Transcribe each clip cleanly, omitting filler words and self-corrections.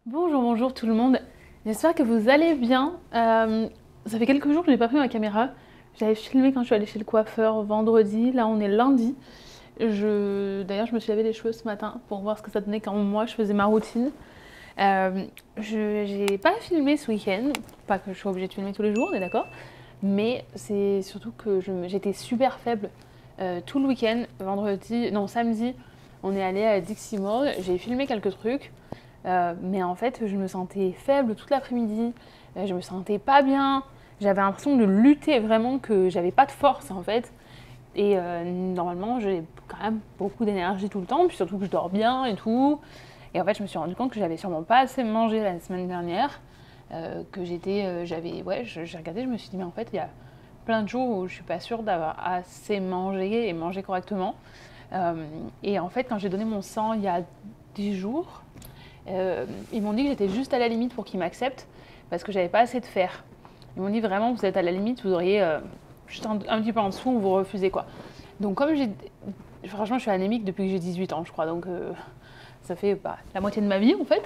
Bonjour tout le monde, j'espère que vous allez bien. Ça fait quelques jours que je n'ai pas pris ma caméra. J'avais filmé quand je suis allée chez le coiffeur vendredi, là on est lundi. D'ailleurs je me suis lavé les cheveux ce matin pour voir ce que ça donnait quand moi je faisais ma routine. Je n'ai pas filmé ce week-end, pas que je sois obligée de filmer tous les jours, on est d'accord. Mais c'est surtout que j'étais super faible tout le week-end, samedi, on est allé à Dixie Mall, j'ai filmé quelques trucs. Mais en fait, je me sentais faible toute l'après-midi, je me sentais pas bien, j'avais l'impression de lutter vraiment, que j'avais pas de force en fait. Et normalement, j'ai quand même beaucoup d'énergie tout le temps, puis surtout que je dors bien et tout. Et en fait, je me suis rendu compte que j'avais sûrement pas assez mangé la semaine dernière, j'ai regardé, je me suis dit, mais en fait, il y a plein de jours où je suis pas sûre d'avoir assez mangé et mangé correctement. Et en fait, quand j'ai donné mon sang il y a 10 jours, ils m'ont dit que j'étais juste à la limite pour qu'ils m'acceptent parce que j'avais pas assez de fer. Ils m'ont dit vraiment, vous êtes à la limite, vous auriez juste un petit peu en dessous, vous refusez quoi. Donc comme franchement je suis anémique depuis que j'ai 18 ans je crois, donc ça fait la moitié de ma vie en fait.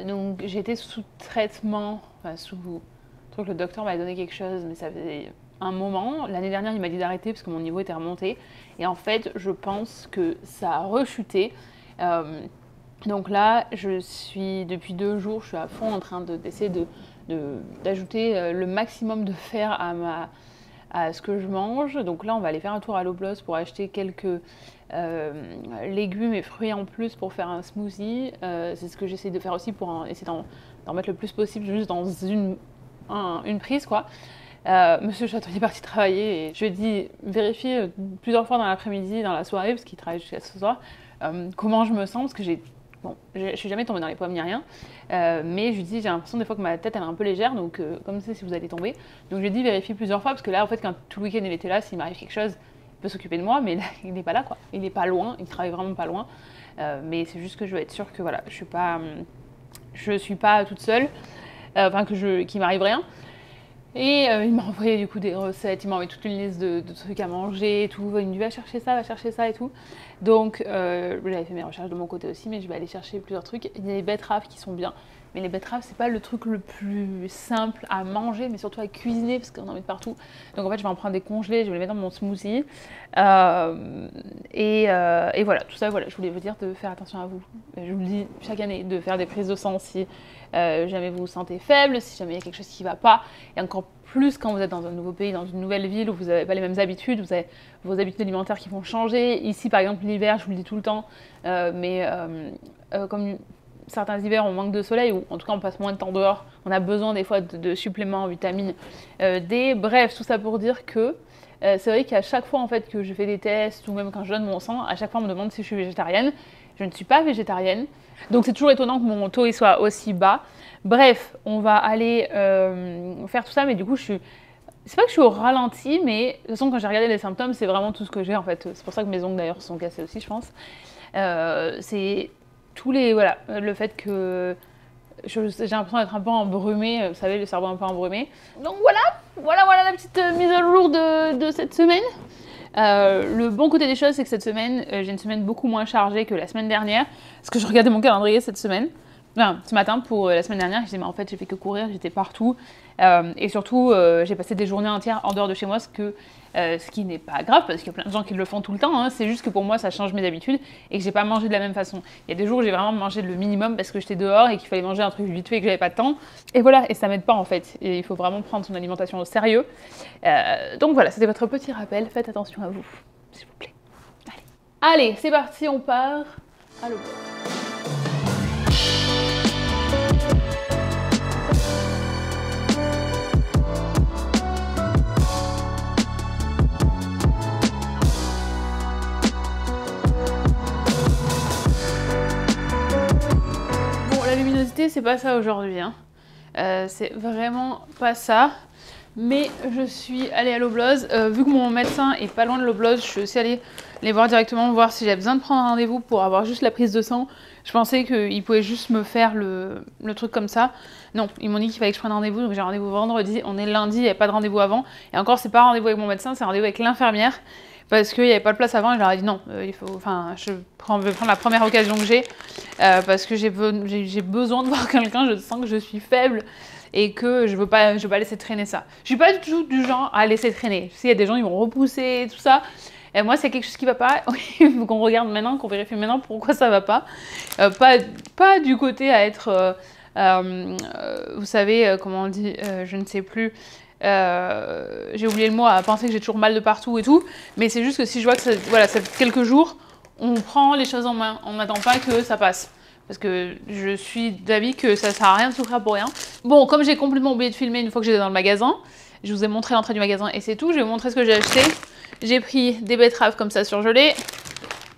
Donc j'étais sous traitement, le docteur m'avait donné quelque chose mais ça faisait un moment. L'année dernière il m'a dit d'arrêter parce que mon niveau était remonté et en fait je pense que ça a rechuté. Donc là, depuis 2 jours, je suis à fond en train d'essayer d'ajouter le maximum de fer à ce que je mange. Donc là, on va aller faire un tour à l'Oblos pour acheter quelques légumes et fruits en plus pour faire un smoothie. C'est ce que j'essaie de faire aussi pour essayer d'en mettre le plus possible, juste dans une prise, quoi. Monsieur Châtelier est parti travailler et je lui ai dit vérifier plusieurs fois dans l'après-midi, dans la soirée, parce qu'il travaille jusqu'à ce soir, comment je me sens, parce que je suis jamais tombée dans les pommes ni rien, mais je lui dis j'ai l'impression des fois que ma tête elle est un peu légère, donc comme ça si vous allez tomber. Donc je lui ai dit vérifier plusieurs fois, parce que là en fait quand tout le week-end il était là, s'il m'arrive quelque chose, il peut s'occuper de moi, mais là il n'est pas là quoi. Il n'est pas loin, il travaille vraiment pas loin, mais c'est juste que je veux être sûre que voilà, je suis pas toute seule, qu'il m'arrive rien. Et il m'a envoyé du coup des recettes, il m'a envoyé toute une liste de trucs à manger et tout. Il me dit va chercher ça et tout. Donc j'avais fait mes recherches de mon côté aussi, mais je vais aller chercher plusieurs trucs. Il y a les betteraves qui sont bien, mais les betteraves c'est pas le truc le plus simple à manger, mais surtout à cuisiner parce qu'on en met de partout. Donc en fait je vais en prendre des congelés, je vais les mettre dans mon smoothie. Et voilà, tout ça, voilà, je voulais vous dire de faire attention à vous. Je vous le dis chaque année, de faire des prises de sang si jamais vous vous sentez faible, si jamais il y a quelque chose qui ne va pas, et encore plus quand vous êtes dans un nouveau pays, dans une nouvelle ville où vous n'avez pas les mêmes habitudes, vous avez vos habitudes alimentaires qui vont changer. Ici par exemple l'hiver, je vous le dis tout le temps, comme certains hivers on manque de soleil, ou en tout cas on passe moins de temps dehors, on a besoin des fois de suppléments en vitamine D, bref, tout ça pour dire que c'est vrai qu'à chaque fois en fait que je fais des tests, ou même quand je donne mon sang, à chaque fois on me demande si je suis végétarienne. Je ne suis pas végétarienne, donc c'est toujours étonnant que mon taux il soit aussi bas. Bref, on va aller faire tout ça, mais du coup c'est pas que je suis au ralenti, mais de toute façon quand j'ai regardé les symptômes, c'est vraiment tout ce que j'ai en fait. C'est pour ça que mes ongles d'ailleurs sont cassés aussi, je pense. C'est le fait que j'ai l'impression d'être un peu embrumée, vous savez, le cerveau un peu embrumé. Donc voilà la petite mise à jour de cette semaine. Le bon côté des choses, c'est que cette semaine, j'ai une semaine beaucoup moins chargée que la semaine dernière, parce que je regardais mon calendrier cette semaine. Enfin, ce matin pour la semaine dernière, je disais mais en fait j'ai fait que courir, j'étais partout, et surtout j'ai passé des journées entières en dehors de chez moi, ce qui n'est pas grave parce qu'il y a plein de gens qui le font tout le temps, hein. C'est juste que pour moi ça change mes habitudes et que j'ai pas mangé de la même façon. Il y a des jours où j'ai vraiment mangé le minimum parce que j'étais dehors et qu'il fallait manger un truc vite fait et que j'avais pas de temps, et voilà, et ça m'aide pas en fait, et il faut vraiment prendre son alimentation au sérieux. Donc voilà, c'était votre petit rappel, faites attention à vous, s'il vous plaît. Allez, c'est parti, on part à l'eau. La luminosité, c'est pas ça aujourd'hui, hein. C'est vraiment pas ça. Mais je suis allée à l'Oblose. Vu que mon médecin est pas loin de l'Oblose, je suis aussi allée les voir directement, voir si j'avais besoin de prendre un rendez-vous pour avoir juste la prise de sang. Je pensais qu'ils pouvaient juste me faire le truc comme ça. Non, ils m'ont dit qu'il fallait que je prenne un rendez-vous, donc j'ai rendez-vous vendredi. On est lundi, il n'y avait pas de rendez-vous avant. Et encore, c'est pas un rendez-vous avec mon médecin, c'est un rendez-vous avec l'infirmière. Parce qu'il n'y avait pas de place avant, et je leur ai dit non, je vais prendre la première occasion que j'ai. Parce que j'ai besoin de voir quelqu'un, je sens que je suis faible. Et que je veux pas laisser traîner ça. Je suis pas du tout du genre à laisser traîner. S'il y a des gens, ils vont repousser, tout ça. Et moi, c'est quelque chose qui va pas. Il faut qu'on regarde maintenant, qu'on vérifie maintenant pourquoi ça va pas. Pas du côté à être, vous savez, comment on dit, je ne sais plus. J'ai oublié le mot, à penser que j'ai toujours mal de partout et tout. Mais c'est juste que si je vois que ça fait quelques jours, on prend les choses en main. On n'attend pas que ça passe. Parce que je suis d'avis que ça sert à rien de souffrir pour rien. Bon, comme j'ai complètement oublié de filmer une fois que j'étais dans le magasin, je vous ai montré l'entrée du magasin et c'est tout. Je vais vous montrer ce que j'ai acheté. J'ai pris des betteraves comme ça surgelées,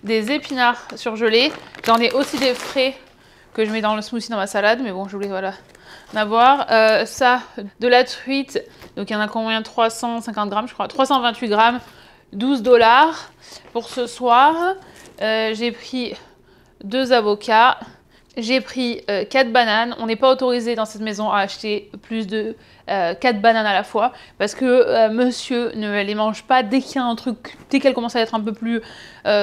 des épinards surgelés. J'en ai aussi des frais que je mets dans le smoothie dans ma salade. Mais bon, je voulais voilà, en avoir. Ça, de la truite. Donc il y en a combien? 350 grammes, je crois. 328 grammes, 12 $ pour ce soir. J'ai pris 2 avocats. J'ai pris 4 bananes. On n'est pas autorisé dans cette maison à acheter plus de 4 bananes à la fois parce que monsieur ne les mange pas dès qu'il y a un truc, dès qu'elle commence à être un peu plus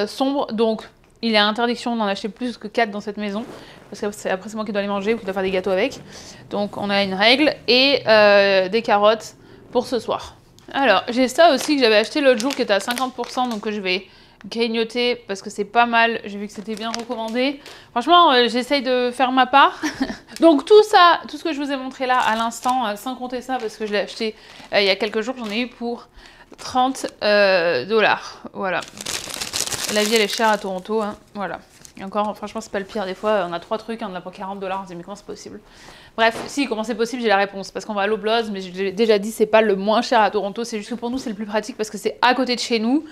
sombre. Donc il est interdiction d'en acheter plus que 4 dans cette maison parce que après c'est moi qui dois les manger ou qui dois faire des gâteaux avec. Donc on a une règle et des carottes pour ce soir. Alors j'ai ça aussi que j'avais acheté l'autre jour qui était à 50%, donc que je vais grignoter parce que c'est pas mal, j'ai vu que c'était bien recommandé. Franchement, j'essaye de faire ma part. Donc tout ça, tout ce que je vous ai montré là à l'instant, sans compter ça parce que je l'ai acheté il y a quelques jours, j'en ai eu pour 30 $. Voilà. La vie elle est chère à Toronto, hein. Voilà. Et encore, franchement, c'est pas le pire. Des fois, on a 3 trucs, on en a pour 40 $. On se dit, mais comment c'est possible? Bref, si, comment c'est possible, j'ai la réponse. Parce qu'on va à l'Oblose, mais j'ai déjà dit, c'est pas le moins cher à Toronto. C'est juste que pour nous, c'est le plus pratique parce que c'est à côté de chez nous.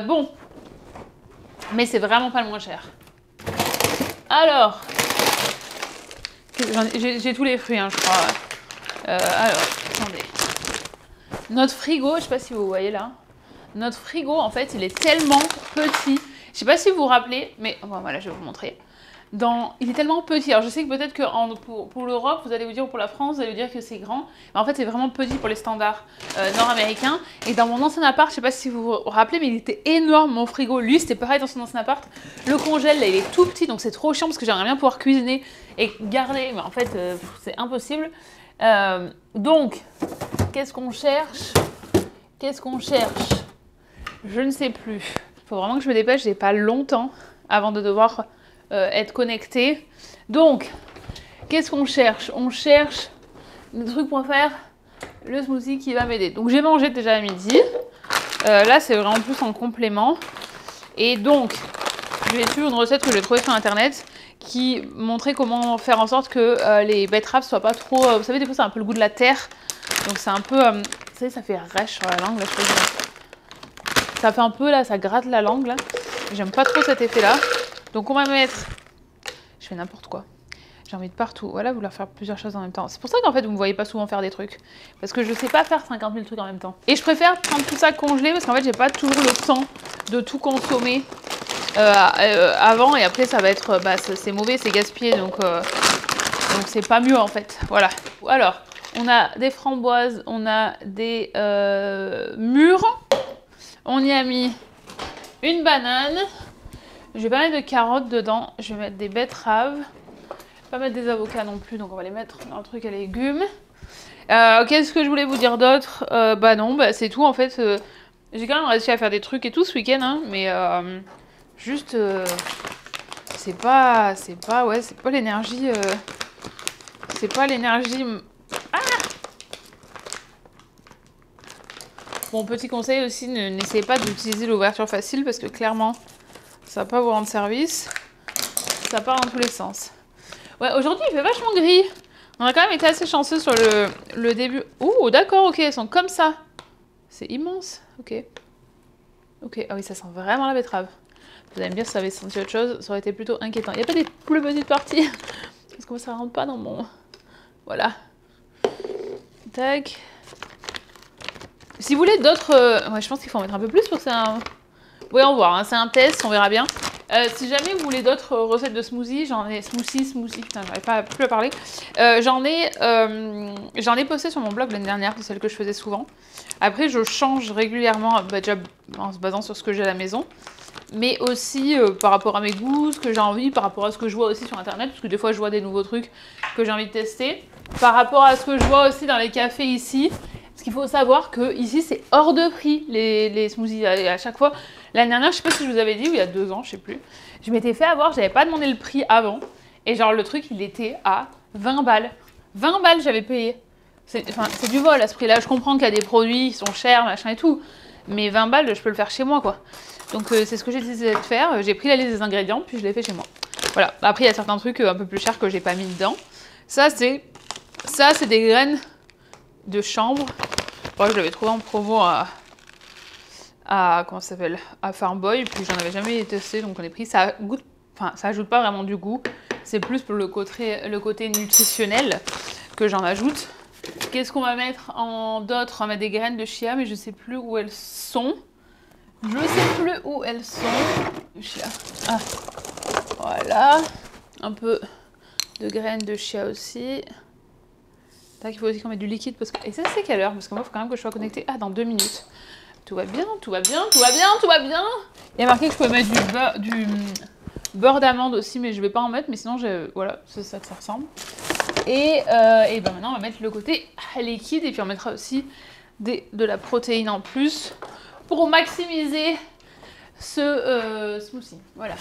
Bon. Mais c'est vraiment pas le moins cher. Alors, j'ai tous les fruits, hein, je crois. Alors, attendez. Notre frigo, je sais pas si vous voyez là. Notre frigo, en fait, il est tellement petit. Je sais pas si vous vous rappelez, mais bon, voilà, je vais vous montrer. Il est tellement petit. Alors, je sais que peut-être que pour l'Europe, vous allez vous dire, ou pour la France, vous allez vous dire que c'est grand. Mais en fait, c'est vraiment petit pour les standards nord-américains. Et dans mon ancien appart, je sais pas si vous vous rappelez, mais il était énorme, mon frigo. Lui, c'était pareil dans son ancien appart. Le congèle, là, il est tout petit, donc c'est trop chiant parce que j'aimerais bien pouvoir cuisiner et garder. Mais en fait, c'est impossible. Donc, qu'est-ce qu'on cherche? Qu'est-ce qu'on cherche? Je ne sais plus. Il faut vraiment que je me dépêche, j'ai pas longtemps avant de devoir être connectée. Donc, qu'est-ce qu'on cherche? On cherche des trucs pour faire le smoothie qui va m'aider. Donc, j'ai mangé déjà à midi. Là, c'est vraiment plus en complément. Et donc, je vais suivre une recette que j'ai trouvée sur internet qui montrait comment faire en sorte que les betteraves soient pas trop... vous savez, des fois, c'est un peu le goût de la terre. Donc, c'est un peu... vous savez, ça fait rêche sur la langue. Là, je sais, ça fait un peu, là, ça gratte la langue, là. J'aime pas trop cet effet-là. Donc, on va mettre... Je fais n'importe quoi. J'ai envie de partout. Voilà, vouloir faire plusieurs choses en même temps. C'est pour ça qu'en fait, vous me voyez pas souvent faire des trucs. Parce que je sais pas faire 50 000 trucs en même temps. Et je préfère prendre tout ça congelé parce qu'en fait, j'ai pas toujours le temps de tout consommer avant. Et après, ça va être... c'est mauvais, c'est gaspillé. Donc c'est pas mieux, en fait. Voilà. Alors, on a des framboises. On a des mûres. On y a mis une banane. Je vais pas mettre de carottes dedans. Je vais mettre des betteraves. Pas mettre des avocats non plus, donc on va les mettre dans le truc à légumes. Qu'est-ce que je voulais vous dire d'autre? Non, c'est tout en fait. J'ai quand même réussi à faire des trucs et tout ce week-end, hein, mais juste c'est pas l'énergie. C'est pas l'énergie. Ah! Bon, petit conseil aussi, n'essayez pas d'utiliser l'ouverture facile parce que clairement, ça va pas vous rendre service. Ça part dans tous les sens. Ouais, aujourd'hui, il fait vachement gris. On a quand même été assez chanceux sur le début. Ouh, d'accord, ok, elles sont comme ça. C'est immense, ok. Ok, ah oui, ça sent vraiment la betterave. Vous allez me dire si ça avait senti autre chose, ça aurait été plutôt inquiétant. Il n'y a pas des plus petites parties parce que ça rentre pas dans mon... Voilà. Tac. Si vous voulez d'autres... Ouais, je pense qu'il faut en mettre un peu plus pour que c'est un... Oui, on va voir, hein, c'est un test, on verra bien. Si jamais vous voulez d'autres recettes de smoothie, j'en ai... Smoothie, putain, j'arrive pas plus à parler. J'en ai posté sur mon blog l'année dernière, c'est celle que je faisais souvent. Après, je change régulièrement, déjà en se basant sur ce que j'ai à la maison. Mais aussi par rapport à mes goûts, ce que j'ai envie, par rapport à ce que je vois aussi sur internet, parce que des fois je vois des nouveaux trucs que j'ai envie de tester. Par rapport à ce que je vois aussi dans les cafés ici, parce qu'il faut savoir que ici c'est hors de prix les smoothies à chaque fois. L'année dernière, je sais pas si je vous avais dit, ou il y a 2 ans, je sais plus, je m'étais fait avoir, j'avais pas demandé le prix avant, et genre le truc il était à 20 balles. 20 balles j'avais payé. C'est du vol à ce prix-là, je comprends qu'il y a des produits qui sont chers, machin et tout, mais 20 balles je peux le faire chez moi quoi. Donc c'est ce que j'ai décidé de faire, j'ai pris la liste des ingrédients, puis je l'ai fait chez moi. Voilà, après il y a certains trucs un peu plus chers que j'ai pas mis dedans. Ça c'est des graines de chanvre. Moi je l'avais trouvé en promo comment ça s'appelle, à Farm Boy, puis j'en avais jamais testé, donc on est pris. Ça goûte, enfin ça ajoute pas vraiment du goût, c'est plus pour le côté nutritionnel que j'en ajoute. Qu'est-ce qu'on va mettre en d'autres? On va mettre des graines de chia, mais je sais plus où elles sont. Je sais plus où elles sont. Chia. Ah, voilà. Un peu de graines de chia aussi. Tac, il faut aussi qu'on mette du liquide parce que... Et ça c'est quelle heure? Parce que moi il faut quand même que je sois connectée. Ah, dans 2 minutes. Tout va bien, tout va bien, tout va bien, tout va bien. Il y a marqué que je pouvais mettre du beurre d'amande aussi, mais je vais pas en mettre, mais sinon voilà, c'est ça que ça ressemble. Et ben maintenant on va mettre le côté liquide et puis on mettra aussi de la protéine en plus pour maximiser ce smoothie. Voilà,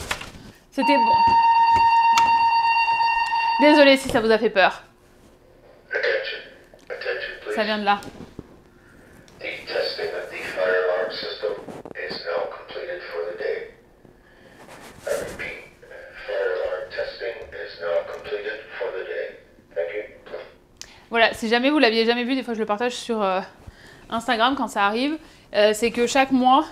c'était bon. Désolée si ça vous a fait peur. Ça vient de là. Voilà, si jamais vous l'aviez jamais vu, des fois je le partage sur Instagram quand ça arrive, c'est que chaque mois,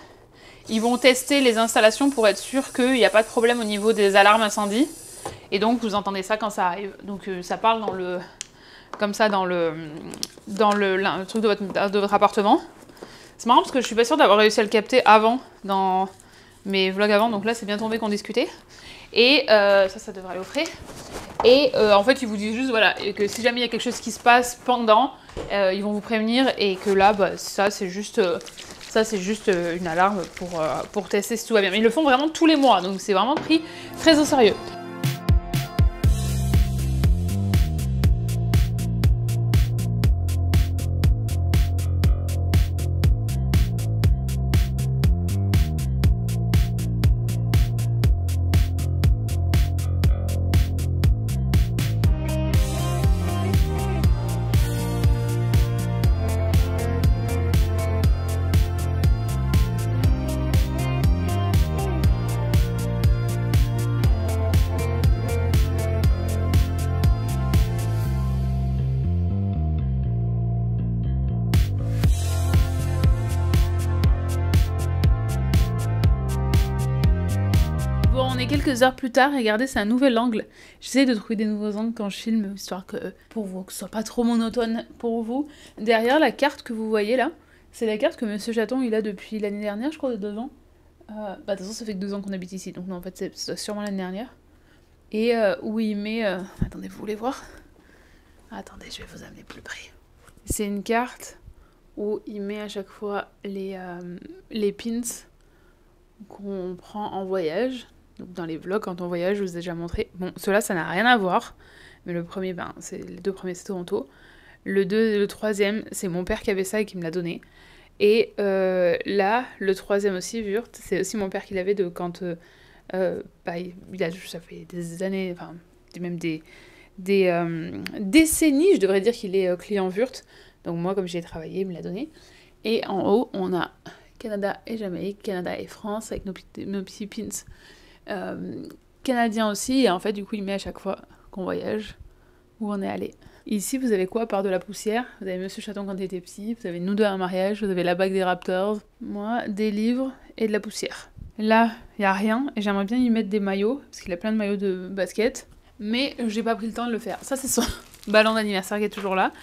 ils vont tester les installations pour être sûr qu'il n'y a pas de problème au niveau des alarmes incendie. Et donc vous entendez ça quand ça arrive. Donc ça parle dans le truc de votre appartement. C'est marrant parce que je suis pas sûre d'avoir réussi à le capter avant, dans mes vlogs avant, donc là c'est bien tombé qu'on discutait. Et ça devrait aller au frais. Et en fait ils vous disent juste voilà, et que si jamais il y a quelque chose qui se passe pendant, ils vont vous prévenir et que là bah, ça c'est juste une alarme pour tester si tout va bien. Mais ils le font vraiment tous les mois, donc c'est vraiment pris très au sérieux. Bon, on est quelques heures plus tard, regardez, c'est un nouvel angle. J'essaie de trouver des nouveaux angles quand je filme, histoire que ce soit pas trop monotone pour vous. Derrière la carte que vous voyez là, c'est la carte que Monsieur Chaton il a depuis l'année dernière, je crois, de 2 ans. Bah de toute façon, ça fait que 2 ans qu'on habite ici, donc non, en fait, c'est sûrement l'année dernière. Et où il met... Attendez, vous voulez voir? Attendez, je vais vous amener plus près. C'est une carte où il met à chaque fois les pins qu'on prend en voyage. Donc dans les vlogs, quand on voyage, je vous ai déjà montré. Bon, ceux-là, ça n'a rien à voir. Mais le premier, les 2 premiers, c'est Toronto. Le troisième, c'est mon père qui avait ça et qui me l'a donné. Et là, le troisième aussi, Wurt, c'est aussi mon père qui l'avait de quand... ça fait des années, enfin, même des décennies, je devrais dire qu'il est client Wurt. Donc moi, comme j'y ai travaillé, il me l'a donné. Et en haut, on a Canada et Jamaïque, Canada et France, avec nos petits pins canadiens aussi. Et en fait, du coup, il met à chaque fois qu'on voyage où on est allé. Ici, vous avez quoi à part de la poussière? Vous avez Monsieur Chaton quand il était petit, vous avez nous deux à un mariage, vous avez la bague des Raptors, moi, des livres et de la poussière. Là, il n'y a rien, et j'aimerais bien y mettre des maillots, parce qu'il a plein de maillots de basket, mais j'ai pas pris le temps de le faire. Ça, c'est son ballon d'anniversaire qui est toujours là.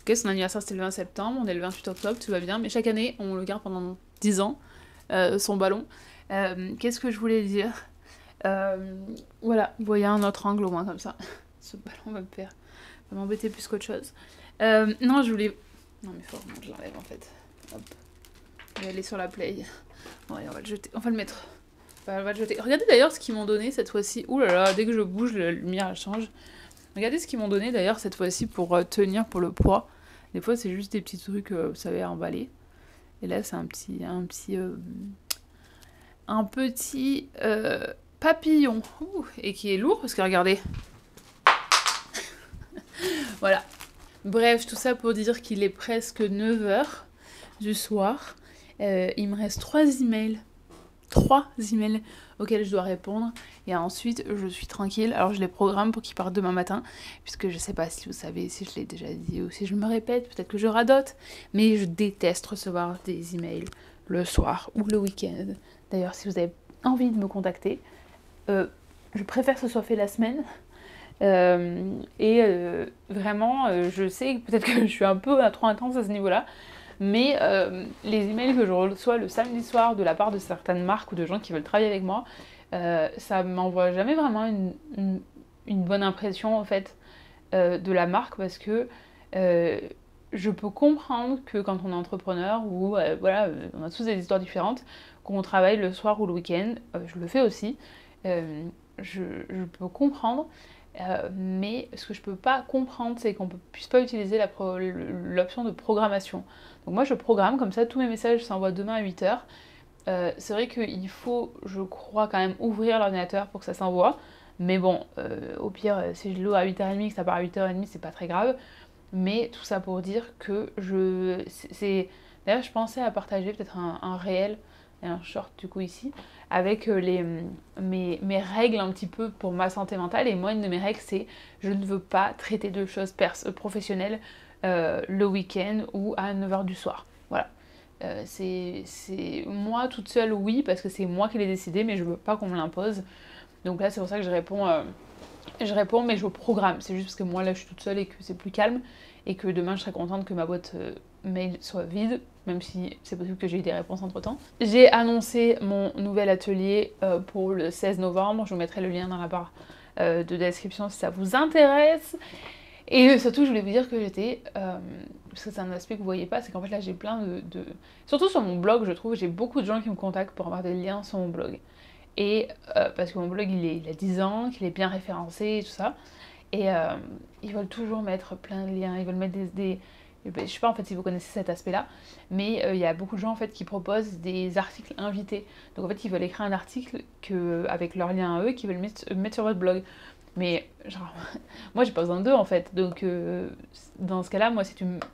Ok, son anniversaire c'était le 20 septembre, on est le 28 octobre, tout va bien, mais chaque année on le garde pendant 10 ans, son ballon. Qu'est-ce que je voulais dire? Voilà, vous voyez un autre angle au moins comme ça. Ce ballon va m'embêter plus qu'autre chose. Non, je voulais... Non mais faut vraiment que je l'enlève en fait. Hop. Je vais aller sur la play. Bon, allez, on va le jeter, on va le mettre. On va le jeter. Regardez d'ailleurs ce qu'ils m'ont donné cette fois-ci. Ouh là là, dès que je bouge, la lumière elle change. Regardez ce qu'ils m'ont donné d'ailleurs cette fois-ci pour tenir pour le poids. Des fois c'est juste des petits trucs, vous savez, à emballer. Et là c'est un petit papillon. Ouh, et qui est lourd parce que regardez. Voilà. Bref, tout ça pour dire qu'il est presque 9h du soir. Il me reste 3 emails. 3 emails auxquels je dois répondre. Et ensuite, je suis tranquille. Alors, je les programme pour qu'ils partent demain matin. Puisque je sais pas si vous savez, si je l'ai déjà dit ou si je me répète. Peut-être que je radote. Mais je déteste recevoir des emails le soir ou le week-end. D'ailleurs, si vous avez envie de me contacter, je préfère que ce soit fait la semaine. Vraiment, je sais que peut-être que je suis un peu trop intense à ce niveau-là. Mais les emails que je reçois le samedi soir de la part de certaines marques ou de gens qui veulent travailler avec moi, ça m'envoie jamais vraiment une bonne impression en fait de la marque parce que je peux comprendre que quand on est entrepreneur ou voilà, on a tous des histoires différentes, qu'on travaille le soir ou le week-end, je le fais aussi, je peux comprendre. Mais ce que je peux pas comprendre, c'est qu'on ne puisse pas utiliser l'option de programmation. Donc moi je programme, comme ça tous mes messages s'envoient demain à 8h. C'est vrai qu'il faut, je crois, quand même ouvrir l'ordinateur pour que ça s'envoie. Mais bon, au pire, si je l'ouvre à 8h30, que ça part à 8h30, c'est pas très grave. Mais tout ça pour dire que D'ailleurs, je pensais à partager peut-être un réel et un short du coup ici, avec mes règles un petit peu pour ma santé mentale. Et moi, une de mes règles, c'est je ne veux pas traiter de choses professionnelles le week-end ou à 9h du soir. Voilà. C'est moi toute seule, oui, parce que c'est moi qui l'ai décidé, mais je veux pas qu'on me l'impose. Donc là, c'est pour ça que je réponds, mais je programme. C'est juste parce que moi, là, je suis toute seule et que c'est plus calme. Et que demain, je serai contente que ma boîte mail soit vide, même si c'est possible que j'ai eu des réponses entre-temps. J'ai annoncé mon nouvel atelier pour le 16 novembre. Je vous mettrai le lien dans la barre de description si ça vous intéresse. Et surtout, je voulais vous dire que j'étais... parce que c'est un aspect que vous voyez pas, c'est qu'en fait là, j'ai plein de... Surtout sur mon blog, je trouve, j'ai beaucoup de gens qui me contactent pour avoir des liens sur mon blog. Et parce que mon blog, il a 10 ans, qu'il est bien référencé et tout ça. Et ils veulent toujours mettre plein de liens, ils veulent mettre je sais pas en fait si vous connaissez cet aspect-là, mais il y a beaucoup de gens en fait qui proposent des articles invités. Donc en fait, ils veulent écrire un article avec leur lien à eux, qu'ils veulent mettre sur votre blog. Mais genre, moi j'ai pas besoin d'eux en fait. Donc dans ce cas-là, moi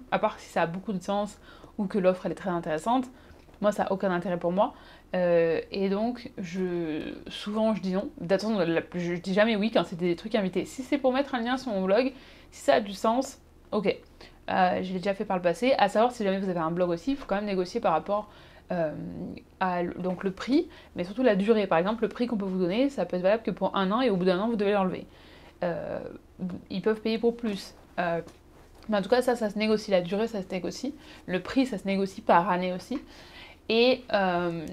à part si ça a beaucoup de sens ou que l'offre elle est très intéressante, moi ça a aucun intérêt pour moi. Et donc souvent je dis non. D'attention, je dis jamais oui quand c'est des trucs invités. Si c'est pour mettre un lien sur mon blog, si ça a du sens, ok. Je l'ai déjà fait par le passé. À savoir si jamais vous avez un blog aussi, il faut quand même négocier par rapport donc le prix, mais surtout la durée. Par exemple, le prix qu'on peut vous donner, ça peut être valable que pour 1 an et au bout d'1 an, vous devez l'enlever. Ils peuvent payer pour plus. Mais en tout cas, ça se négocie. La durée, ça se négocie. Le prix, ça se négocie par année aussi. Et un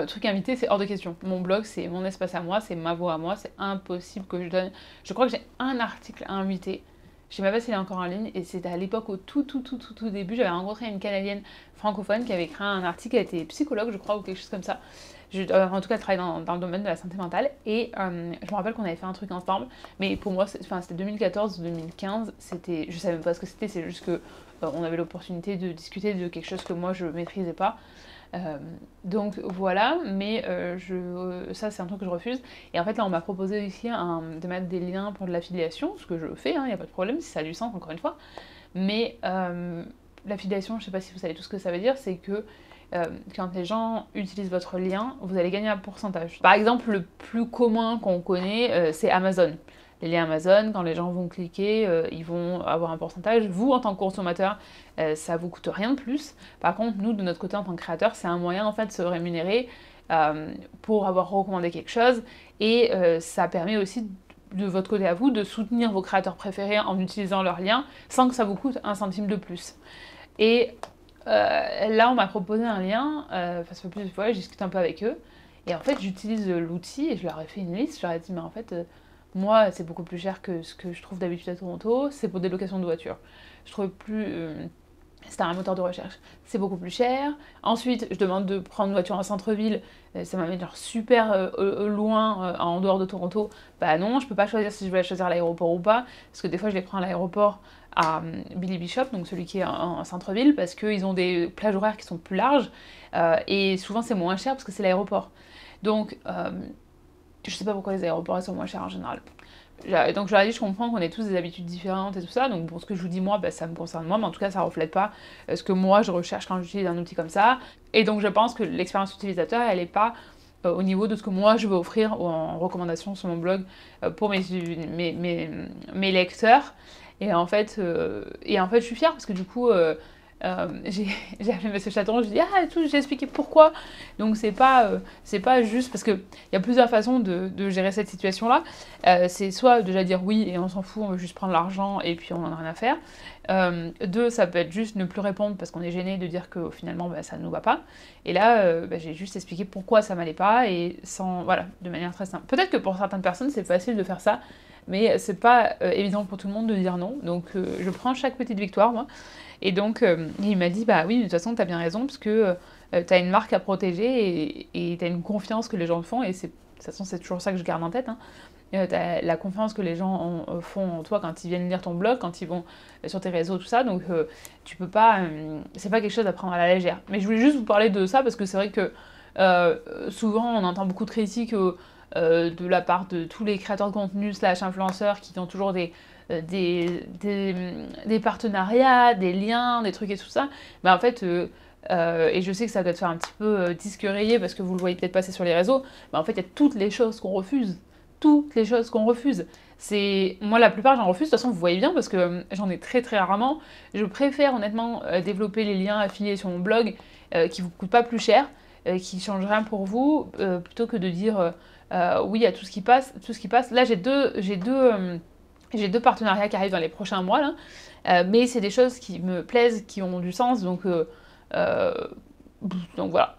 truc invité, c'est hors de question. Mon blog, c'est mon espace à moi, c'est ma voix à moi. C'est impossible que je donne... Je crois que j'ai un article à inviter. Je sais même pas s'il est encore en ligne. Et c'était à l'époque, au tout début, j'avais rencontré une Canadienne francophone qui avait écrit un article. Elle était psychologue, je crois, ou quelque chose comme ça. En tout cas, elle travaille dans le domaine de la santé mentale. Et je me rappelle qu'on avait fait un truc ensemble. Mais pour moi, c'était 2014 ou 2015. Je savais même pas ce que c'était. C'est juste que on avait l'opportunité de discuter de quelque chose que moi, je maîtrisais pas. Donc voilà, mais ça c'est un truc que je refuse. Et en fait là on m'a proposé ici de mettre des liens pour de l'affiliation, ce que je fais, il n'y a pas de problème, si ça a du sens encore une fois. Mais l'affiliation, je sais pas si vous savez tout ce que ça veut dire, c'est que quand les gens utilisent votre lien, vous allez gagner un pourcentage. Par exemple, le plus commun qu'on connaît, c'est Amazon. Les liens Amazon, quand les gens vont cliquer, ils vont avoir un pourcentage. Vous, en tant que consommateur, ça vous coûte rien de plus. Par contre, nous, de notre côté, en tant que créateur, c'est un moyen en fait de se rémunérer pour avoir recommandé quelque chose. Et ça permet aussi de votre côté à vous, de soutenir vos créateurs préférés en utilisant leurs liens sans que ça vous coûte un centime de plus. Et là, on m'a proposé un lien, ça fait plusieurs fois, je discute un peu avec eux, et en fait, j'utilise l'outil et je leur ai fait une liste, je leur ai dit, mais en fait, moi, c'est beaucoup plus cher que ce que je trouve d'habitude à Toronto, c'est pour des locations de voitures. Je trouvais plus... c'était un moteur de recherche, c'est beaucoup plus cher. Ensuite, je demande de prendre une voiture en centre-ville, ça m'amène genre super loin, en dehors de Toronto. Bah non, je peux pas choisir si je vais choisir l'aéroport ou pas, parce que des fois je les prends à l'aéroport à Billy Bishop, donc celui qui est en centre-ville, parce qu'ils ont des plages horaires qui sont plus larges, et souvent c'est moins cher parce que c'est l'aéroport. Donc, je sais pas pourquoi les aéroports sont moins chers en général. Donc je leur ai dit, je comprends qu'on ait tous des habitudes différentes et tout ça, donc bon, ce que je vous dis moi, bah, ça me concerne moi, mais en tout cas ça reflète pas ce que moi je recherche quand j'utilise un outil comme ça, et donc je pense que l'expérience utilisateur, elle est pas au niveau de ce que moi je veux offrir en recommandation sur mon blog pour mes lecteurs, et en fait je suis fière parce que du coup j'ai appelé Monsieur Chaton, je lui ai dit j'ai expliqué pourquoi. Donc c'est pas juste parce que il y a plusieurs façons de gérer cette situation là. C'est soit déjà dire oui et on s'en fout, on veut juste prendre l'argent et puis on en a rien à faire. Deux, ça peut être juste ne plus répondre parce qu'on est gêné de dire que finalement ça ne nous va pas. Et là j'ai juste expliqué pourquoi ça m'allait pas et de manière très simple. Peut-être que pour certaines personnes c'est facile de faire ça, mais c'est pas évident pour tout le monde de dire non. Donc je prends chaque petite victoire moi. Et donc, il m'a dit, bah oui, de toute façon, t'as bien raison, parce que t'as une marque à protéger et t'as une confiance que les gens font, et de toute façon, c'est toujours ça que je garde en tête. Hein. T'as la confiance que les gens font en toi quand ils viennent lire ton blog, quand ils vont sur tes réseaux, tout ça, donc tu peux pas... c'est pas quelque chose à prendre à la légère. Mais je voulais juste vous parler de ça, parce que c'est vrai que souvent, on entend beaucoup de critiques de la part de tous les créateurs de contenu / influenceurs qui ont toujours des partenariats, des liens, des trucs et tout ça, mais en fait, et je sais que ça doit te faire un petit peu disque rayé parce que vous le voyez peut-être passer sur les réseaux, mais en fait, il y a toutes les choses qu'on refuse. Toutes les choses qu'on refuse. Moi, la plupart, j'en refuse. De toute façon, vous voyez bien parce que j'en ai très très rarement. Je préfère honnêtement développer les liens affiliés sur mon blog qui vous coûtent pas plus cher, qui changent rien pour vous, plutôt que de dire oui à tout ce qui passe. Là, j'ai deux partenariats qui arrivent dans les prochains mois, là, mais c'est des choses qui me plaisent, qui ont du sens, donc voilà.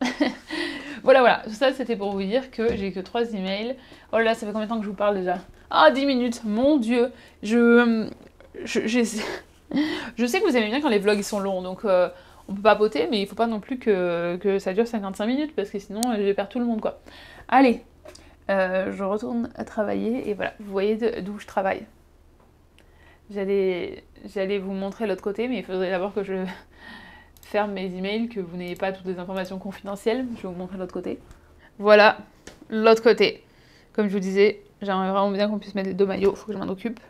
voilà. Ça, c'était pour vous dire que j'ai que 3 emails. Oh là, ça fait combien de temps que je vous parle déjà? 10 minutes, mon Dieu. Je sais que vous aimez bien quand les vlogs ils sont longs, donc on peut papoter, mais il faut pas non plus que ça dure 55 minutes, parce que sinon, je vais perdre tout le monde, quoi. Allez, je retourne à travailler, et voilà, vous voyez d'où je travaille. J'allais vous montrer l'autre côté, mais il faudrait d'abord que je ferme mes emails, que vous n'ayez pas toutes les informations confidentielles. Je vais vous montrer l'autre côté. Voilà, l'autre côté. Comme je vous disais, j'aimerais vraiment bien qu'on puisse mettre les 2 maillots, il faut que je m'en occupe.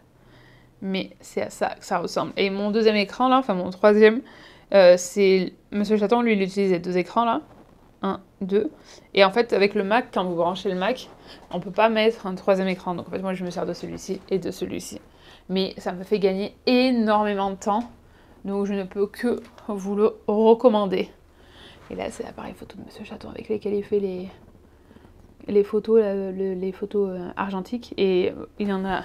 Mais c'est à ça que ça ressemble. Et mon deuxième écran, là, enfin mon troisième, c'est... Monsieur Chaton, lui, il utilise les 2 écrans, là. 1, 2. Et en fait, avec le Mac, quand vous branchez le Mac, on peut pas mettre un 3e écran. Donc en fait, moi, je me sers de celui-ci et de celui-ci. Mais ça me fait gagner énormément de temps, donc je ne peux que vous le recommander. Et là, c'est l'appareil photo de Monsieur Chaton avec lequel il fait les photos, les photos argentiques, et il en a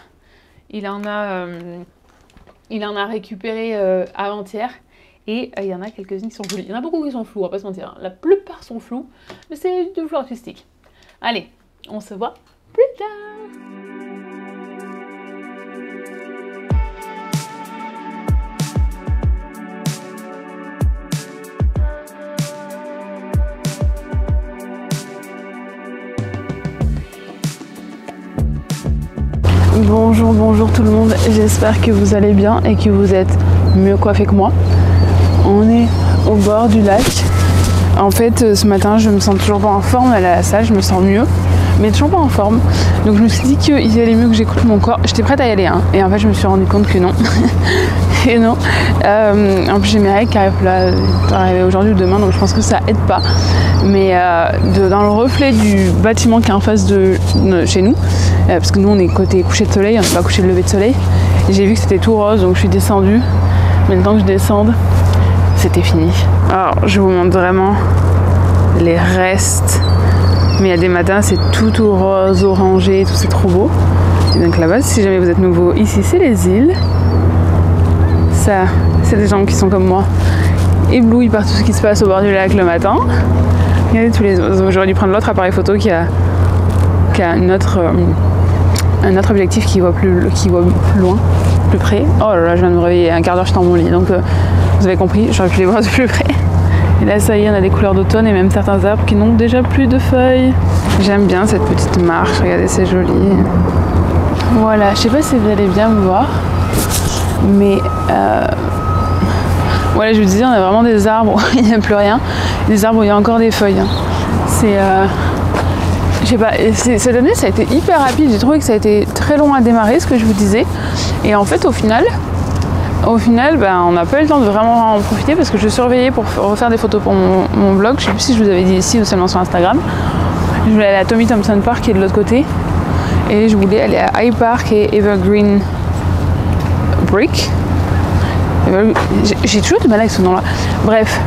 récupéré avant-hier, et il y en a quelques-unes qui sont jolies. Il y en a beaucoup qui sont floues, on va pas se mentir. Hein. La plupart sont floues, mais c'est du flou artistique. Allez, on se voit plus tard. Bonjour tout le monde, j'espère que vous allez bien et que vous êtes mieux coiffés que moi. On est au bord du lac. En fait, ce matin, je me sens toujours pas en forme à la salle, je me sens mieux, mais toujours pas en forme. Donc je me suis dit qu'il allait mieux que j'écoute mon corps. J'étais prête à y aller, hein, et en fait, je me suis rendu compte que non. Et non. En plus, j'ai mes règles qui arrivent là, aujourd'hui ou demain, donc je pense que ça aide pas. Mais dans le reflet du bâtiment qui est en face de chez nous, parce que nous on est côté coucher de soleil, on n'est pas couché de lever de soleil, j'ai vu que c'était tout rose, donc je suis descendue. Mais le temps que je descende, c'était fini. Alors je vous montre vraiment les restes, mais il y a des matins c'est tout rose, orangé, tout c'est trop beau. Donc là-bas, si jamais vous êtes nouveau, ici c'est les îles. Ça, c'est des gens qui sont comme moi, éblouis par tout ce qui se passe au bord du lac le matin. Regardez tous les oiseaux. J'aurais dû prendre l'autre appareil photo qui a un autre objectif qui voit plus loin, plus près. Oh là là, je viens de me réveiller, un quart d'heure j'étais dans mon lit, donc vous avez compris, j'aurais pu les voir de plus près. Et là ça y est, on a des couleurs d'automne et même certains arbres qui n'ont déjà plus de feuilles. J'aime bien cette petite marche, regardez, c'est joli. Voilà, je sais pas si vous allez bien me voir, mais voilà, je vous disais, on a vraiment des arbres où il n'y a plus rien, des arbres où il y a encore des feuilles. C'est je sais pas, cette année ça a été hyper rapide, j'ai trouvé que ça a été très long à démarrer, ce que je vous disais. Et en fait au final ben, on n'a pas eu le temps de vraiment en profiter parce que je surveillais pour refaire des photos pour mon blog. Je sais plus si je vous avais dit ici ou seulement sur Instagram. Je voulais aller à Tommy Thompson Park qui est de l'autre côté. Et je voulais aller à High Park et Evergreen Brick. J'ai toujours du mal avec ce nom-là. Bref.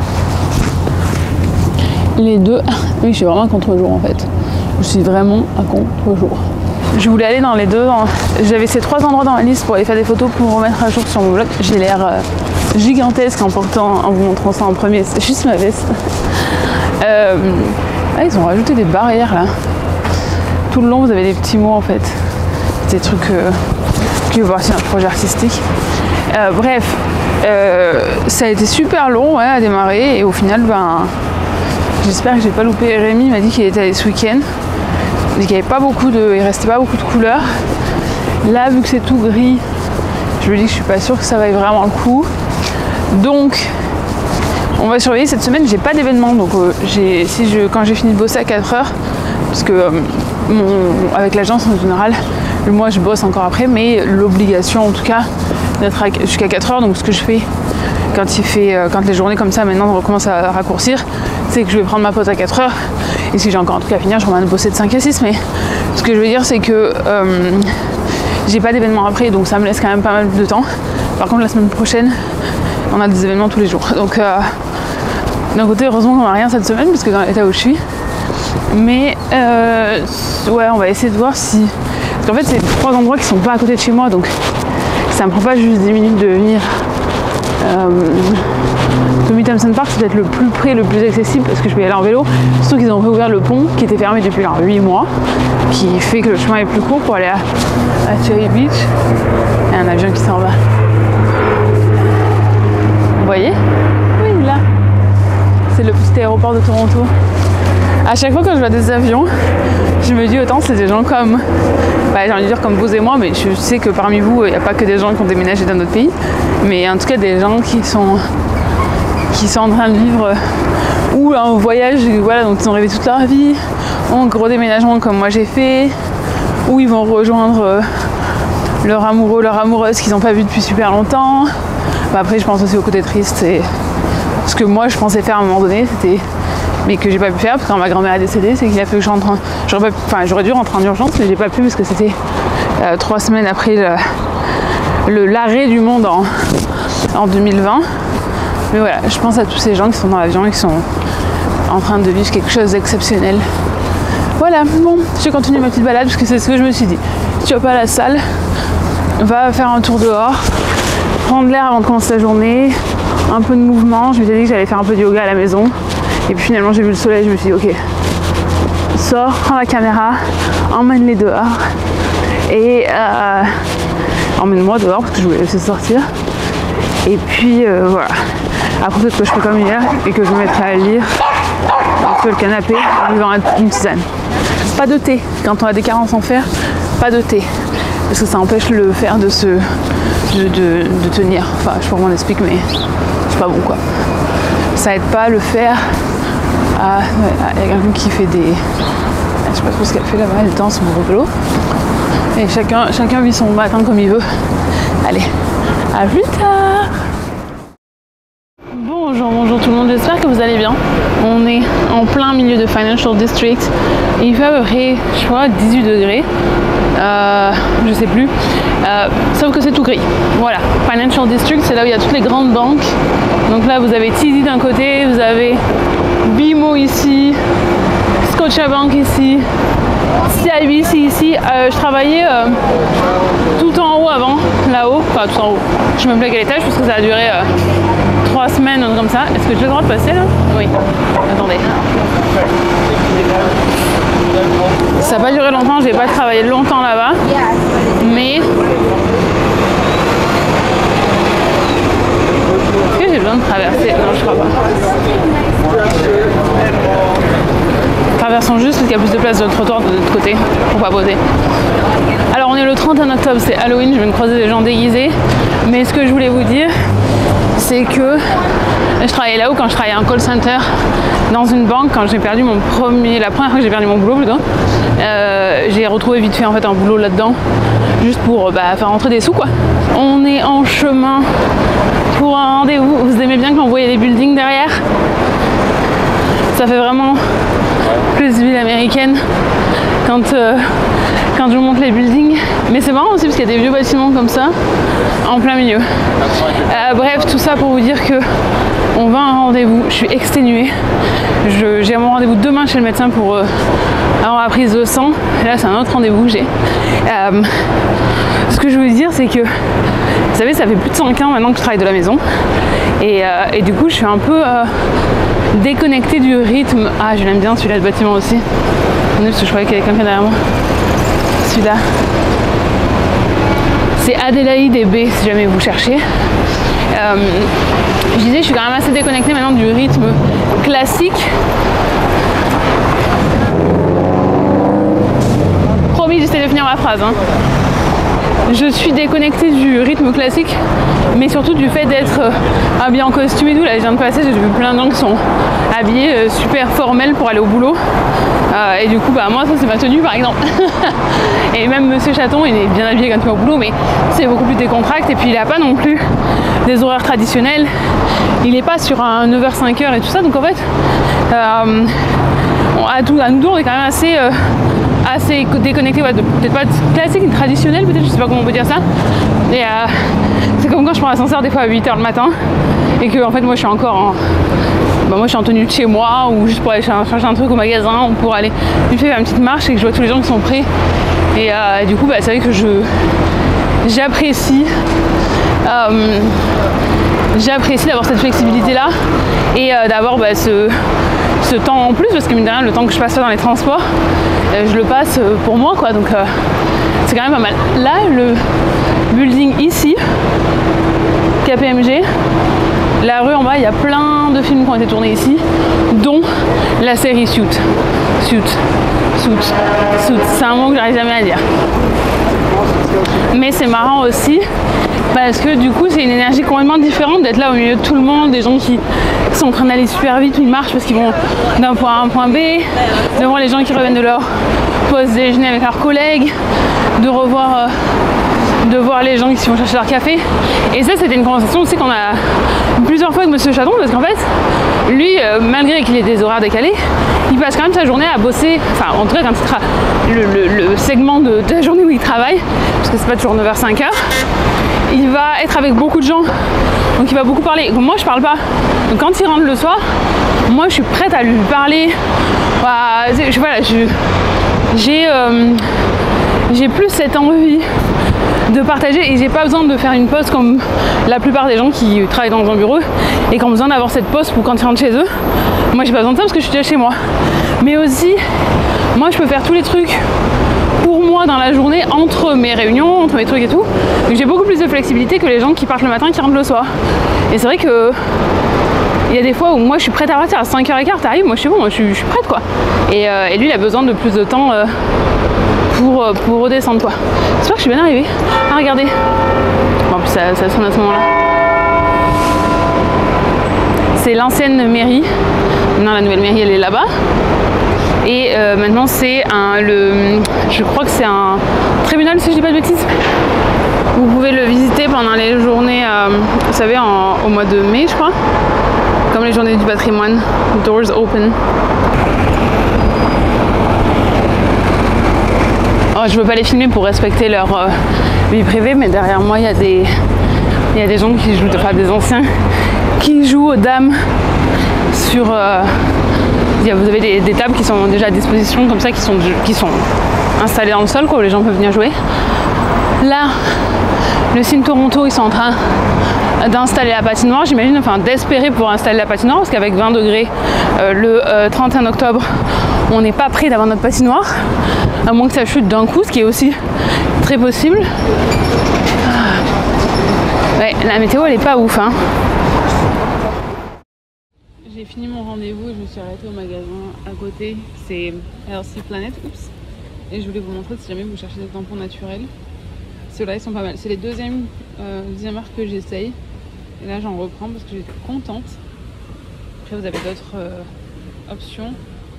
Les deux... Oui, je suis vraiment à contre-jour en fait. Je suis vraiment à contre-jour. Je voulais aller dans les deux. J'avais ces 3 endroits dans la liste pour aller faire des photos pour remettre à jour sur mon blog. J'ai l'air gigantesque en vous montrant ça en premier. C'était juste ma veste. Ils ont rajouté des barrières là. Tout le long, vous avez des petits mots en fait. Des trucs que je vais voir sur un projet artistique. Bref, ça a été super long à démarrer et au final, ben, j'espère que j'ai pas loupé. Rémi m'a dit qu'il était allé ce week-end. Il n'y avait pas beaucoup il restait pas beaucoup de couleurs. Là, vu que c'est tout gris, je me dis que je suis pas sûre que ça vaille vraiment le coup. Donc, on va surveiller cette semaine. J'ai pas d'événement, donc quand j'ai fini de bosser à 4h, parce que avec l'agence en général, moi je bosse encore après, mais l'obligation en tout cas d'être jusqu'à 4h. Donc ce que je fais quand les journées comme ça maintenant recommencent à raccourcir, c'est que je vais prendre ma pause à 4h. Et si j'ai encore un truc à finir, je vais bosser de 5 à 6. Mais ce que je veux dire, c'est que j'ai pas d'événement après, donc ça me laisse quand même pas mal de temps. Par contre, la semaine prochaine, on a des événements tous les jours. Donc d'un côté, heureusement qu'on n'a rien cette semaine, parce que dans l'état où je suis. Mais ouais, on va essayer de voir si... Parce qu'en fait, c'est 3 endroits qui sont pas à côté de chez moi, donc ça me prend pas juste 10 minutes de venir. Tommy Thompson Park, c'est peut-être le plus près, le plus accessible, parce que je peux y aller en vélo. Surtout qu'ils ont réouvert le pont, qui était fermé depuis 8 mois, qui fait que le chemin est plus court pour aller à Cherry Beach. Il y a un avion qui s'en va. Vous voyez? Oui, là. C'est le petit aéroport de Toronto. À chaque fois que je vois des avions, je me dis autant c'est des gens comme, j'ai envie de dire comme vous et moi, mais je sais que parmi vous, il n'y a pas que des gens qui ont déménagé dans notre pays, mais en tout cas des gens qui sont en train de vivre ou un voyage, voilà, donc ils ont rêvé toute leur vie, ont un gros déménagement comme moi j'ai fait, ou ils vont rejoindre leur amoureux, leur amoureuse qu'ils n'ont pas vu depuis super longtemps. Après je pense aussi au côté triste, et ce que moi je pensais faire à un moment donné, mais que j'ai pas pu faire parce que quand ma grand-mère est décédée, c'est qu'il a fallu que je rentre. J'aurais dû rentrer en urgence, mais j'ai pas pu parce que c'était 3 semaines après l'arrêt du monde en 2020. Mais voilà, je pense à tous ces gens qui sont dans l'avion et qui sont en train de vivre quelque chose d'exceptionnel. Voilà, bon, je vais continuer ma petite balade parce que c'est ce que je me suis dit. Si tu vas pas à la salle, va faire un tour dehors, prendre l'air avant de commencer la journée, un peu de mouvement. Je m'étais dit que j'allais faire un peu de yoga à la maison. Et puis finalement j'ai vu le soleil, je me suis dit ok, sors, prends la caméra, emmène-les dehors et emmène-moi dehors parce que je voulais laisser sortir. Et puis voilà, après peut-être que je fais comme hier et que je me mettrai à lire sur le canapé en buvant une tisane. Pas de thé, quand on a des carences en fer, pas de thé, parce que ça empêche le fer de tenir. Enfin je sais pas comment on explique, mais c'est pas bon quoi. Ça aide pas le fer. Il y a quelqu'un qui fait des... Je sais pas trop ce qu'elle fait là-bas, elle danse mon vélo. Et chacun vit son matin comme il veut. Allez, à plus tard. Bonjour tout le monde, j'espère que vous allez bien. On est en plein milieu de Financial District. Et il fait à peu près, je crois, 18 degrés. Je sais plus. Sauf que c'est tout gris. Voilà, Financial District, c'est là où il y a toutes les grandes banques. Donc là, vous avez TD d'un côté, vous avez BMO ici, Scotiabank ici, CIBC ici. Je travaillais tout en haut avant, là-haut, enfin tout en haut. Je me plais à quel étage parce que ça a duré 3 semaines, comme ça. Est-ce que j'ai le droit de passer là? Oui. Attendez. Ça n'a pas duré longtemps, j'ai pas travaillé longtemps là-bas, mais est-ce que j'ai besoin de traverser? Non, je crois pas. Traversons juste parce qu'il y a plus de place sur le trottoir de l'autre côté pour papoter. Alors on est le 31 octobre, c'est Halloween, je viens de croiser des gens déguisés, mais ce que je voulais vous dire, c'est que je travaillais là-haut quand je travaillais en call center dans une banque, quand j'ai perdu la première fois que j'ai perdu mon boulot plutôt. J'ai retrouvé vite fait en fait un boulot là-dedans, juste pour faire rentrer des sous quoi. On est en chemin pour un rendez-vous. Vous aimez bien quand vous voyez les buildings derrière? Ça fait vraiment plus ville américaine quand je monte les buildings. Mais c'est marrant aussi parce qu'il y a des vieux bâtiments comme ça en plein milieu. Bref, tout ça pour vous dire que on va à un rendez-vous. Je suis exténuée. J'ai mon rendez-vous demain chez le médecin pour avoir la prise de sang. Et là, c'est un autre rendez-vous que j'ai. Ce que je veux vous dire, c'est que, vous savez, ça fait plus de 5 ans maintenant que je travaille de la maison. Et du coup, je suis un peu déconnectée du rythme. Ah, je l'aime bien celui-là, le bâtiment aussi. Parce que je croyais qu'il y avait quelqu'un derrière moi. Celui-là. C'est Adélaïde et B, si jamais vous cherchez. Je disais, je suis quand même assez déconnectée maintenant du rythme classique. Promis, j'essaie de finir ma phrase. Hein. Je suis déconnectée du rythme classique, mais surtout du fait d'être habillée en costume et tout. Là, je viens de passer, j'ai vu plein de gens qui sont habillés super formels pour aller au boulot. Et du coup, moi, ça, c'est ma tenue, par exemple. Et même Monsieur Chaton, il est bien habillé quand il va au boulot, mais c'est beaucoup plus décontracté. Et puis, il n'a pas non plus des horaires traditionnels. Il n'est pas sur un 9h-5h et tout ça. Donc, en fait, à nous deux, on est quand même assez déconnecté, ouais, peut-être pas classique, traditionnel, peut-être, je sais pas comment on peut dire ça. Et c'est comme quand je prends l'ascenseur des fois à 8h le matin et que en fait moi je suis encore moi je suis en tenue de chez moi ou juste pour aller chercher un truc au magasin ou pour aller faire une petite marche et que je vois tous les gens qui sont prêts. Et du coup c'est vrai que j'apprécie d'avoir cette flexibilité là et d'avoir ce temps en plus, parce que mine de rien, le temps que je passe dans les transports, je le passe pour moi quoi, donc c'est quand même pas mal. Là, le building ici, KPMG, la rue en bas, il y a plein de films qui ont été tournés ici, dont la série Suits. C'est un mot que j'arrive jamais à dire. Mais c'est marrant aussi parce que du coup c'est une énergie complètement différente d'être là au milieu de tout le monde, des gens qui sont en train d'aller super vite, ils marchent parce qu'ils vont d'un point A à un point B, de voir les gens qui reviennent de leur pause déjeuner avec leurs collègues, de voir les gens qui vont chercher leur café. Et ça, c'était une conversation aussi qu'on a plusieurs fois avec Monsieur Chaton, parce qu'en fait lui, malgré qu'il ait des horaires décalés, il passe quand même sa journée à bosser, enfin en tout cas quand il le segment de la journée où il travaille, parce que c'est pas toujours 9h-5h, il va être avec beaucoup de gens, donc il va beaucoup parler. Moi je parle pas, donc quand il rentre le soir, moi je suis prête à lui parler. J'ai plus cette envie de partager et j'ai pas besoin de faire une pause comme la plupart des gens qui travaillent dans un bureau et qui ont besoin d'avoir cette pause pour quand ils rentrent chez eux. Moi j'ai pas besoin de ça parce que je suis déjà chez moi. Mais aussi, moi je peux faire tous les trucs pour moi dans la journée entre mes réunions, entre mes trucs et tout. Donc j'ai beaucoup plus de flexibilité que les gens qui partent le matin et qui rentrent le soir. Et c'est vrai que il y a des fois où moi je suis prête à partir à 5h15, t'arrives, moi je suis bon, moi je suis prête quoi. Et lui il a besoin de plus de temps pour redescendre quoi. J'espère que je suis bien arrivée. Ah regardez. Bon, en plus ça sonne à ce moment là. C'est l'ancienne mairie. Maintenant la nouvelle mairie elle est là-bas. Et maintenant c'est je crois que c'est un tribunal si je dis pas de bêtises. Vous pouvez le visiter pendant les journées, vous savez, au mois de mai je crois. Comme les journées du patrimoine. Doors open. Oh, je veux pas les filmer pour respecter leur vie privée, mais derrière moi il y a des gens qui jouent, enfin des anciens qui jouent aux dames sur vous avez des tables qui sont déjà à disposition comme ça, qui sont installées dans le sol, quoi, où les gens peuvent venir jouer. Là, le Cine Toronto, ils sont en train d'installer la patinoire, j'imagine, enfin d'espérer pour installer la patinoire, parce qu'avec 20 degrés le 31 octobre, on n'est pas prêt d'avoir notre patinoire, à moins que ça chute d'un coup, ce qui est aussi très possible. Ouais, la météo, elle est pas ouf, hein. J'ai fini mon rendez-vous et je me suis arrêtée au magasin à côté, c'est Healthy Planet, et je voulais vous montrer si jamais vous cherchez des tampons naturels. Ceux-là, ils sont pas mal. C'est les deuxième marque que j'essaye. Et là, j'en reprends parce que j'étais contente. Après, vous avez d'autres options.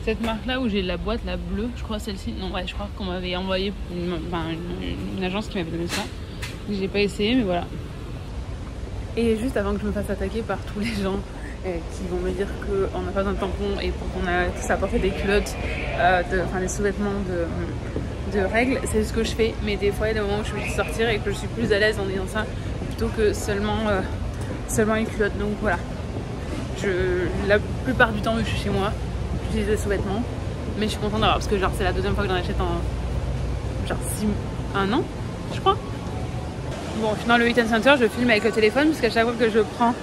Cette marque-là où j'ai la boîte, la bleue, je crois celle-ci. Non, ouais, je crois qu'on m'avait envoyé une agence qui m'avait donné ça. J'ai pas essayé, mais voilà. Et juste avant que je me fasse attaquer par tous les gens qui vont me dire qu'on n'a pas besoin de tampons et qu'on a tous apporté des culottes, des sous-vêtements de règles, c'est ce que je fais. Mais des fois, il y a des moments où je vais sortir et que je suis plus à l'aise en disant ça plutôt que seulement une culotte. Donc voilà. La plupart du temps, vu que je suis chez moi, j'utilise des sous-vêtements. Mais je suis contente d'avoir parce que c'est la deuxième fois que j'en achète en un an, je crois. Bon, je suis dans le Eaton Center, je filme avec le téléphone parce qu'à chaque fois que je prends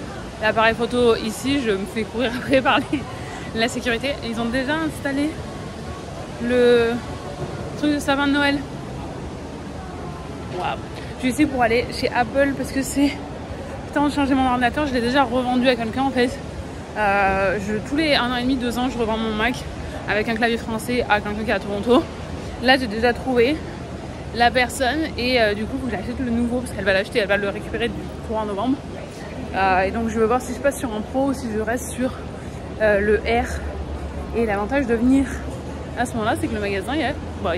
l'appareil photo ici, je me fais courir après par la sécurité. Et ils ont déjà installé le truc de sapin de Noël. Waouh. Je suis ici pour aller chez Apple parce que c'est le temps de changer mon ordinateur. Je l'ai déjà revendu à quelqu'un en fait. Tous les 1 an et demi, 2 ans, je revends mon Mac avec un clavier français à quelqu'un qui est à Toronto. Là, j'ai déjà trouvé la personne et du coup, il faut que j'achète le nouveau parce qu'elle va l'acheter, elle va le récupérer du courant novembre. Et donc, je vais voir si je passe sur un Pro ou si je reste sur le R. Et l'avantage de venir à ce moment-là, c'est que le magasin, il y a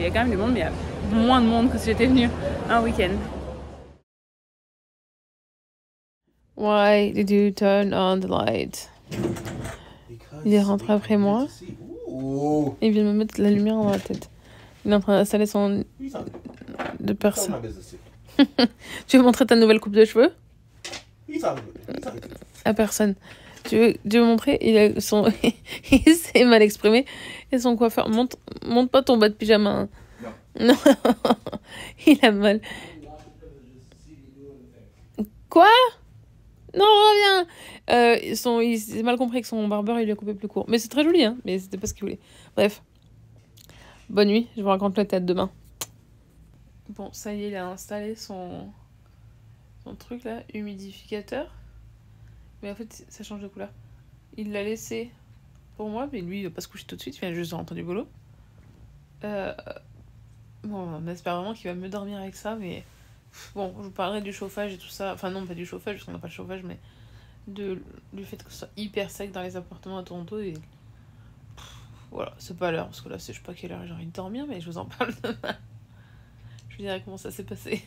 quand même du monde, mais il y a moins de monde que si j'étais venue un week-end. Why did you turn on the light? Il est rentré après moi. Et il vient me mettre la lumière dans la tête. Il est en train d'installer son... de personne. Tu veux montrer ta nouvelle coupe de cheveux? À personne. Tu veux montrer? Il s'est mal exprimé. Et son coiffeur, monte pas ton bas de pyjama. Hein. Non. Il a mal. Quoi? Non, reviens. Il s'est mal compris que son barbeur, il lui a coupé plus court. Mais c'est très joli, hein. Mais c'était pas ce qu'il voulait. Bref. Bonne nuit. Je vous raconte la tête demain. Bon, ça y est, il a installé son truc là, humidificateur. Mais en fait, ça change de couleur. Il l'a laissé pour moi, mais lui, il va pas se coucher tout de suite. Il vient juste de rentrer du boulot. Bon, on espère vraiment qu'il va mieux dormir avec ça, mais... Bon, je vous parlerai du chauffage et tout ça. Enfin non, pas du chauffage, parce qu'on n'a pas de chauffage, mais du fait que ce soit hyper sec dans les appartements à Toronto. Et voilà, c'est pas l'heure, parce que là, je sais pas quelle heure j'ai envie de dormir, mais je vous en parle demain. Je vous dirai comment ça s'est passé.